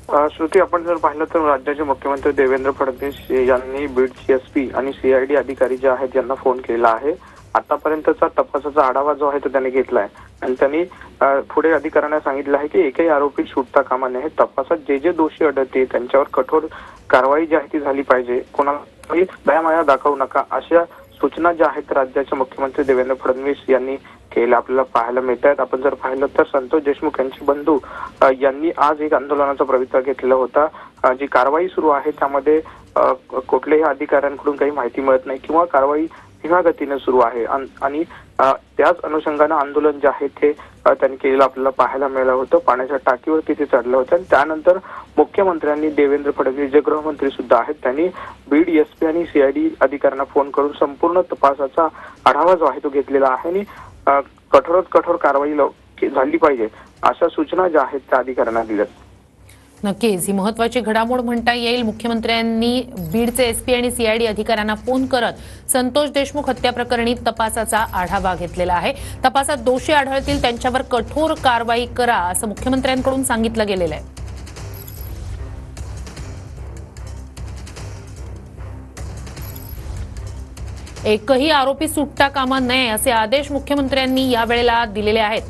श्रुती, आपण जर पाहिलं तर राज्याचे मुख्यमंत्री देवेंद्र फडणवीस यांनी बीडची एसपी आणि सीआयडी अधिकारी जे आहेत यांना फोन केला आहे। आतापर्यंतचा तपासाचा आढावा जो आहे तो त्यांनी घेतलाय आणि त्यांनी पुढे अधिकाऱ्यांना सांगितलं आहे की एकही आरोपी सुटता कामा नये। तपासात जे दोषी आढळते त्यांच्यावर कठोर कारवाई जी आहे ती झाली पाहिजे, कोणालाही दयामाया दाखवू नका, अशा सूचना ज्या आहेत राज्याचे मुख्यमंत्री देवेंद्र फडणवीस यांनी केल्या आपल्याला पाहायला मिळत आहेत। आपण जर पाहिलं तर संतोष देशमुख यांचे बंधू यांनी आज एक आंदोलनाचा पवित्रा घेतलेला होता। जी कारवाई सुरू आहे त्यामध्ये कुठल्याही अधिकाऱ्यांकडून काही माहिती मिळत नाही किंवा कारवाई धीम्या सुरू आहे आणि त्याच अनुषंगाने आंदोलन जे आहे ते त्यांनी केलेलं आपल्याला पाहायला मिळालं होतं। पाण्याच्या टाकीवरती ते चढलं होतं आणि त्यानंतर मुख्यमंत्र्यांनी देवेंद्र फडणवीस जे गृहमंत्री सुद्धा आहेत त्यांनी बीड एसपी आणि सीआयडी अधिकाऱ्यांना फोन करून संपूर्ण तपासाचा आढावा जो आहे तो घेतलेला आहे आणि कठोरात कठोर कारवाई झाली पाहिजे अशा सूचना ज्या आहेत त्या अधिकाऱ्यांना दिल्यात। नक्कीच ही महत्त्वाची घडामोड म्हणता येईल। मुख्यमंत्र्यांनी बीडचे एसपी आणि सीआयडी अधिकाऱ्यांना फोन करत संतोष देशमुख हत्या प्रकरणी तपासाचा आढावा घेतलेला आहे। तपासात दोषी आढळतील त्यांच्यावर कठोर कारवाई करा असं मुख्यमंत्र्यांकडून सांगितलं गेलेलं आहे। एकही आरोपी सुटता कामा नये असे आदेश मुख्यमंत्र्यांनी यावेळेला दिलेले आहेत।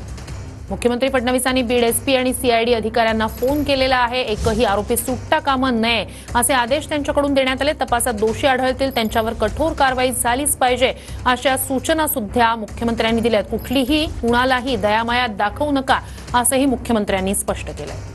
मुख्यमंत्री फडणवीसांनी बीड एसपी आणि सीआयडी अधिकाऱ्यांना फोन केलेला आहे। एकही आरोपी सुटता कामा नये असे आदेश त्यांच्याकडून देण्यात आले। तपासात दोषी आढळतील त्यांच्यावर कठोर कारवाई झालीच पाहिजे अशा सूचना सुद्धा मुख्यमंत्र्यांनी दिल्यात। कुठलीही कुणालाही दयामाया दाखवू नका असंही मुख्यमंत्र्यांनी स्पष्ट केलंय।